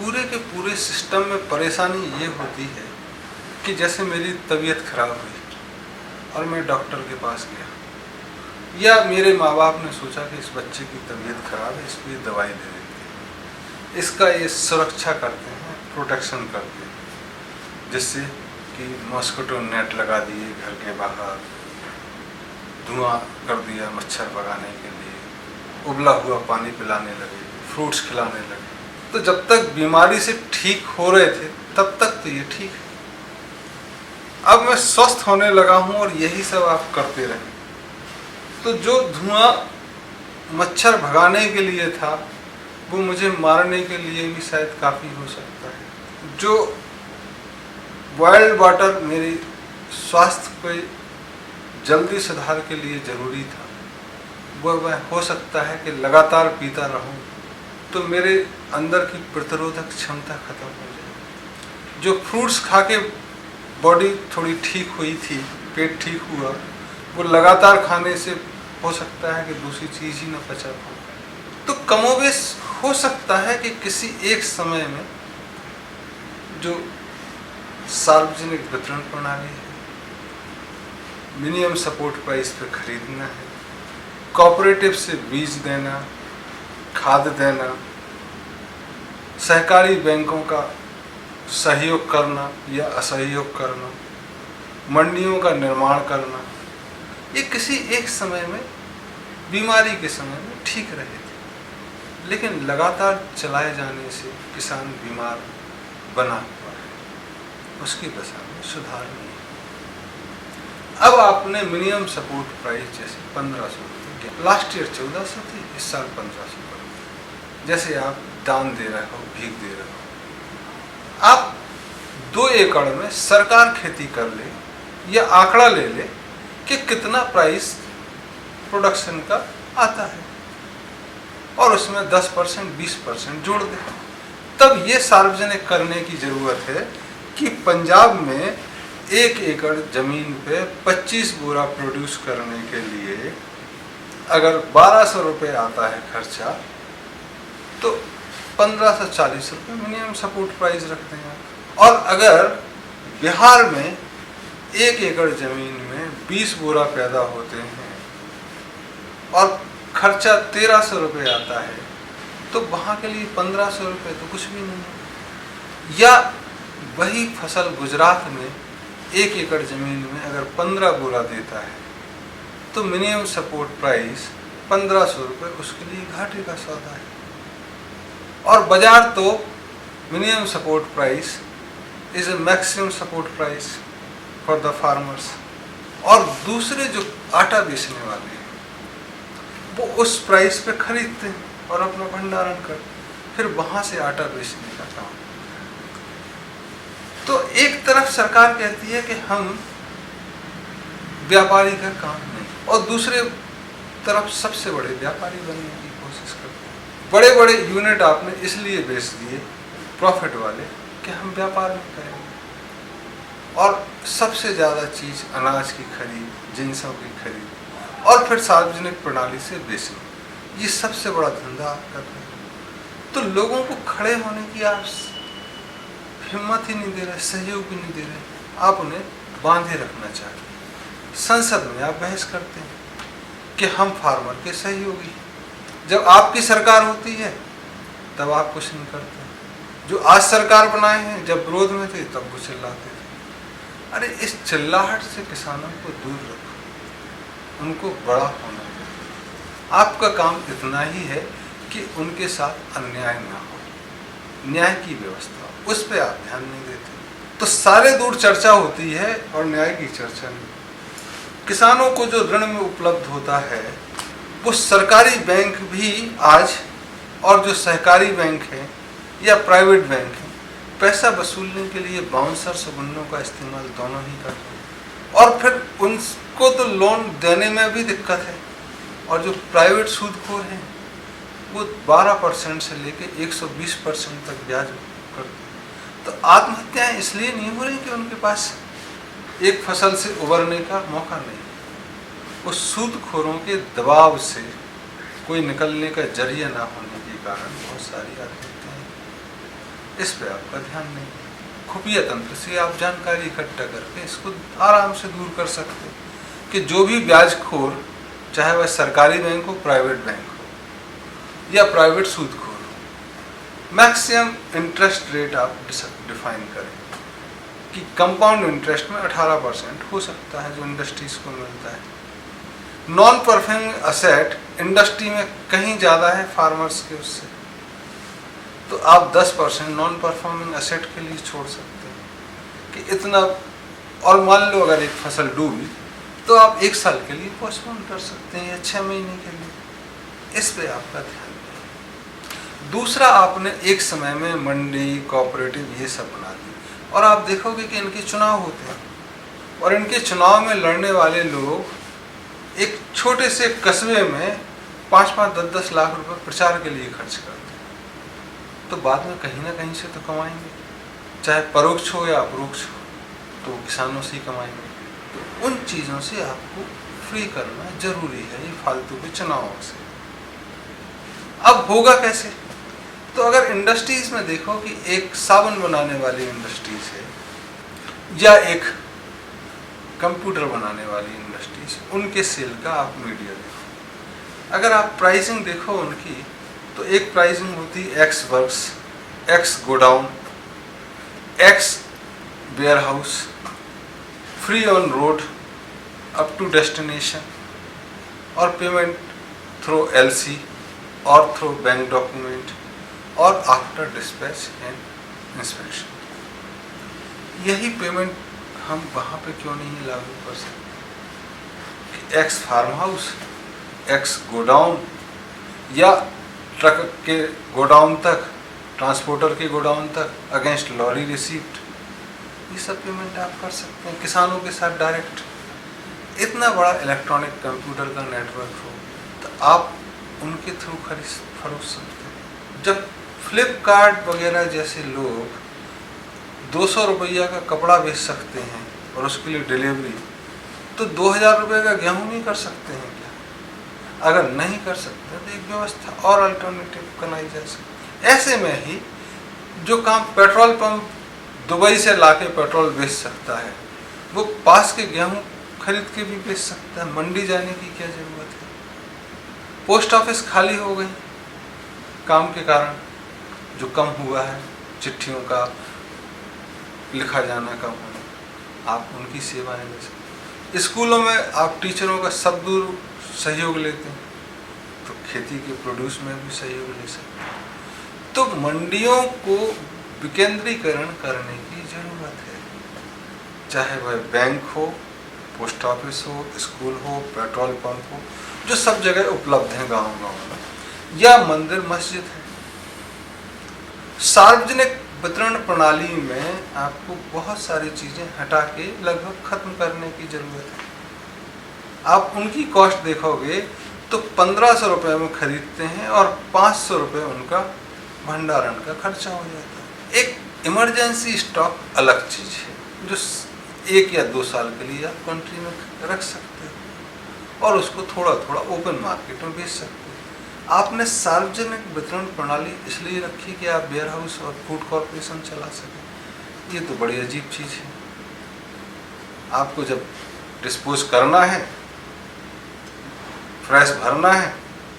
पूरे के पूरे सिस्टम में परेशानी ये होती है कि जैसे मेरी तबीयत खराब हुई और मैं डॉक्टर के पास गया, या मेरे माँ बाप ने सोचा कि इस बच्चे की तबीयत खराब है, इसको ये दवाई दे देते हैं, इसका ये सुरक्षा करते हैं, प्रोटेक्शन करते हैं, जिससे कि मॉस्किटो नेट लगा दिए घर के बाहर, धुआं कर दिया मच्छर भगाने के लिए, उबला हुआ पानी पिलाने लगे, फ्रूट्स खिलाने लगे। तो जब तक बीमारी से ठीक हो रहे थे तब तक तो ये ठीक है। अब मैं स्वस्थ होने लगा हूँ और यही सब आप करते रहे, तो जो धुआं मच्छर भगाने के लिए था वो मुझे मारने के लिए भी शायद काफ़ी हो सकता है। जो बॉइल्ड वाटर मेरे स्वास्थ्य को जल्दी सुधार के लिए ज़रूरी था, वो मैं हो सकता है कि लगातार पीता रहूं तो मेरे अंदर की प्रतिरोधक क्षमता खत्म हो जाए। जो फ्रूट्स खा के बॉडी थोड़ी ठीक हुई थी, पेट ठीक हुआ, वो लगातार खाने से हो सकता है कि दूसरी चीज़ ही न पचा पाए। तो कमोबेश हो सकता है कि किसी एक समय में जो सार्वजनिक वितरण प्रणाली है, मिनिमम सपोर्ट प्राइस पे खरीदना है, कोऑपरेटिव से बीज देना, खाद देना, सहकारी बैंकों का सहयोग करना या असहयोग करना, मंडियों का निर्माण करना, ये किसी एक समय में बीमारी के समय में ठीक रहे थे, लेकिन लगातार चलाए जाने से किसान बीमार बना हुआ है, उसकी दशा में सुधार नहीं। अब आपने मिनिमम सपोर्ट प्राइस जैसे 1500 रुपये, लास्ट ईयर 1400 थी, इस साल 1500 रुपये, जैसे आप दान दे रहे हो, भीख दे रहे हो। आप 2 एकड़ में सरकार खेती कर ले या आंकड़ा ले ले कि कितना प्राइस प्रोडक्शन का आता है और उसमें 10% 20% जोड़ दे। तब ये सार्वजनिक करने की ज़रूरत है कि पंजाब में 1 एकड़ ज़मीन पे 25 बोरा प्रोड्यूस करने के लिए अगर 1200 रुपये आता है खर्चा, तो 1540 रुपये मिनिमम सपोर्ट प्राइस रखते हैं। और अगर बिहार में 1 एकड़ ज़मीन में 20 बोरा पैदा होते हैं और खर्चा 1300 रुपये आता है, तो वहाँ के लिए 1500 रुपये तो कुछ भी नहीं है। या वही फसल गुजरात में 1 एकड़ ज़मीन में अगर 15 बोरा देता है, तो मिनिमम सपोर्ट प्राइस 1500 रुपये उसके लिए घाटे का सौदा है। और बाजार तो minimum support price is a maximum support price for the farmers. और दूसरे जो आटा बेचने वाले हैं वो उस प्राइस पे खरीदते हैं और अपना भंडारण करते, फिर वहाँ से आटा बेचने का काम। तो एक तरफ सरकार कहती है कि हम व्यापारी का काम नहीं, और दूसरे तरफ सबसे बड़े व्यापारी बनने की कोशिश करते हैं। बड़े बड़े यूनिट आपने इसलिए बेच दिए प्रॉफिट वाले कि हम व्यापार में करेंगे, और सबसे ज़्यादा चीज़ अनाज की खरीद, जिन्सों की खरीद, और फिर सार्वजनिक प्रणाली से बेचना, ये सबसे बड़ा धंधा आप कर रहे हैं। तो लोगों को खड़े होने की आप हिम्मत ही नहीं दे रहे, सहयोग भी नहीं दे रहे, आप उन्हें बांधे रखना चाहिए। संसद में आप बहस करते हैं कि हम फार्मर के सहयोगी, जब आपकी सरकार होती है तब आप कुछ नहीं करते। जो आज सरकार बनाए हैं, जब विरोध में थे तब वो चिल्लाते थे। अरे इस चिल्लाहट से किसानों को दूर रखो, उनको बड़ा होना है। आपका काम इतना ही है कि उनके साथ अन्याय ना हो, न्याय की व्यवस्था, उस पर आप ध्यान नहीं देते। तो सारे दूर चर्चा होती है और न्याय की चर्चा नहीं। किसानों को जो ऋण में उपलब्ध होता है वो सरकारी बैंक भी आज, और जो सहकारी बैंक है या प्राइवेट बैंक है, पैसा वसूलने के लिए बाउंसर सुगन्नों का इस्तेमाल दोनों ही करते हैं। और फिर उनको तो लोन देने में भी दिक्कत है, और जो प्राइवेट सूदखोर हैं वो 12% से लेकर 120% तक ब्याज करते हैं। तो आत्महत्याएं इसलिए नहीं हो रही कि उनके पास एक फसल से उबरने का मौका नहीं, वो सूदखोरों के दबाव से कोई निकलने का जरिया ना होने के कारण बहुत सारी आत्महत्याएं। इस पे आपका ध्यान नहीं है। खुफिया तंत्र से आप जानकारी इकट्ठा करके इसको आराम से दूर कर सकते हैं कि जो भी ब्याजखोर, चाहे वह सरकारी बैंक हो, प्राइवेट बैंक हो या प्राइवेट सूदखोर हो, मैक्सिमम इंटरेस्ट रेट आप डिफाइन करें कि कंपाउंड इंटरेस्ट में 18% हो सकता है जो इंडस्ट्रीज को मिलता है। नॉन परफॉर्मिंग असेट इंडस्ट्री में कहीं ज़्यादा है फार्मर्स के उससे, तो आप 10% नॉन परफॉर्मिंग असेट के लिए छोड़ सकते हैं कि इतना। और मान लो अगर एक फसल डूबी तो आप 1 साल के लिए पोस्टपोन कर सकते हैं या 6 महीने के लिए। इस पे आपका ध्यान दें। दूसरा, आपने एक समय में मंडी, कोऑपरेटिव ये सब बना दी और आप देखोगे कि इनके चुनाव होते हैं और इनके चुनाव में लड़ने वाले लोग एक छोटे से कस्बे में 5-5, 10-10 लाख रुपए प्रचार के लिए खर्च करते हैं, तो बाद में कहीं ना कहीं से तो कमाएंगे, चाहे परोक्ष हो या अपरोक्ष हो, तो किसानों से ही कमाएंगे। तो उन चीज़ों से आपको फ्री करना जरूरी है, ये फालतू के चुनावों से। अब होगा कैसे? तो अगर इंडस्ट्रीज में देखो कि एक साबुन बनाने वाली इंडस्ट्रीज है या एक कंप्यूटर बनाने वाली इंडस्ट्रीज, उनके सेल का आप मीडिया देखो। अगर आप प्राइसिंग देखो उनकी, तो एक प्राइसिंग होती है ex works, ex godown, ex warehouse, free on road up to destination, और पेमेंट थ्रू LC और थ्रू बैंक डॉक्यूमेंट और आफ्टर डिस्पैच एंड इंस्पेक्शन। यही पेमेंट हम वहाँ पे क्यों नहीं लागू कर सकते? Ex farm house, ex godown या ट्रक के गोडाउन तक, ट्रांसपोर्टर के गोडाउन तक अगेंस्ट लॉरी रिसीप्ट, ये सब पेमेंट आप कर सकते हैं किसानों के साथ डायरेक्ट। इतना बड़ा इलेक्ट्रॉनिक कंप्यूटर का नेटवर्क हो तो आप उनके थ्रू खरीद फरोख सकते हैं। जब फ्लिपकार्ट वगैरह जैसे लोग 200 रुपया का कपड़ा बेच सकते हैं और उसके लिए डिलीवरी, तो 2000 रुपये का गेहूँ नहीं कर सकते हैं क्या? अगर नहीं कर सकते तो एक व्यवस्था और अल्टरनेटिव बनाई जा सकती। ऐसे में ही जो काम पेट्रोल पंप दुबई से लाके पेट्रोल बेच सकता है, वो पास के गेहूँ खरीद के भी बेच सकता है। मंडी जाने की क्या जरूरत है? पोस्ट ऑफिस खाली हो गई काम के कारण, जो कम हुआ है, चिट्ठियों का लिखा जाना कम होना, आप उनकी सेवाएं ले सकते। स्कूलों में आप टीचरों का सब दूर सहयोग लेते हैं, तो खेती के प्रोड्यूस में भी सहयोग ले सकते हैं। तो मंडियों को विकेंद्रीकरण करने की जरूरत है, चाहे वह बैंक हो, पोस्ट ऑफिस हो, स्कूल हो, पेट्रोल पंप हो, जो सब जगह उपलब्ध हैं गाँव-गाँव में, या मंदिर मस्जिद है। सार्वजनिक वितरण प्रणाली में आपको बहुत सारी चीज़ें हटा के लगभग खत्म करने की जरूरत है। आप उनकी कॉस्ट देखोगे तो 1500 रुपये में खरीदते हैं और 500 रुपये उनका भंडारण का खर्चा हो जाता है। एक इमरजेंसी स्टॉक अलग चीज़ है जो 1 या 2 साल के लिए आप कंट्री में रख सकते हो और उसको थोड़ा थोड़ा ओपन मार्केट में बेच सकते हो। आपने सार्वजनिक वितरण प्रणाली इसलिए रखी कि आप वेयर हाउस और फूड कॉरपोरेशन चला सकें। ये तो बड़ी अजीब चीज़ है। आपको जब डिस्पोज करना है, फ्रेश भरना है,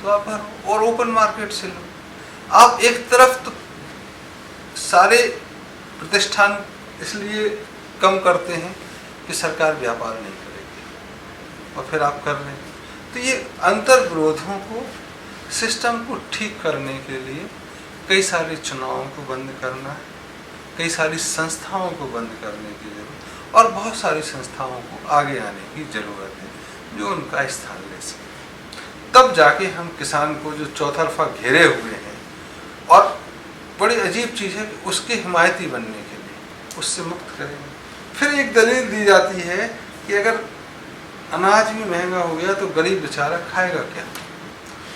तो आप भरो और ओपन मार्केट से लो। आप एक तरफ तो सारे प्रतिष्ठान इसलिए कम करते हैं कि सरकार व्यापार नहीं करेगी, और फिर आप कर रहे हैं। तो ये अंतर विरोधों को, सिस्टम को ठीक करने के लिए कई सारे चुनावों को बंद करना है, कई सारी संस्थाओं को बंद करने की जरूरत, और बहुत सारी संस्थाओं को आगे आने की जरूरत है जो उनका स्थान ले सके। तब जाके हम किसान को जो चौतरफा घेरे हुए हैं, और बड़ी अजीब चीज़ है कि उसके हिमायती बनने के लिए उससे मुक्त करेंगे। फिर एक दलील दी जाती है कि अगर अनाज भी महंगा हो गया तो गरीब बेचारा खाएगा क्या?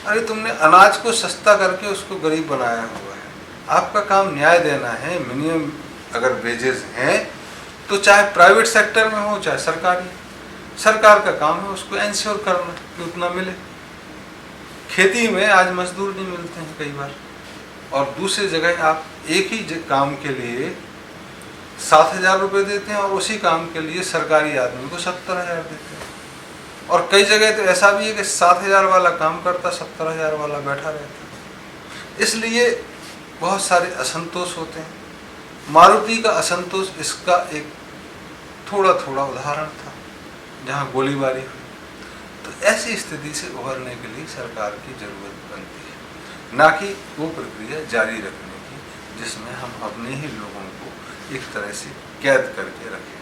अरे तुमने अनाज को सस्ता करके उसको गरीब बनाया हुआ है। आपका काम न्याय देना है। मिनिमम अगर वेजेस हैं तो चाहे प्राइवेट सेक्टर में हो चाहे सरकारी, सरकार का काम है उसको इंश्योर करना कि उतना मिले। खेती में आज मजदूर नहीं मिलते हैं कई बार, और दूसरी जगह आप एक ही काम के लिए 7,000 रुपये देते हैं और उसी काम के लिए सरकारी आदमी को 70,000 देते हैं। और कई जगह तो ऐसा भी है कि 7,000 वाला काम करता, 70,000 वाला बैठा रहता। इसलिए बहुत सारे असंतोष होते हैं। मारुति का असंतोष इसका एक थोड़ा थोड़ा उदाहरण था, जहाँ गोलीबारी हुई। तो ऐसी स्थिति से उभरने के लिए सरकार की जरूरत बनती है, ना कि वो प्रक्रिया जारी रखने की जिसमें हम अपने ही लोगों को एक तरह से कैद करके रखें।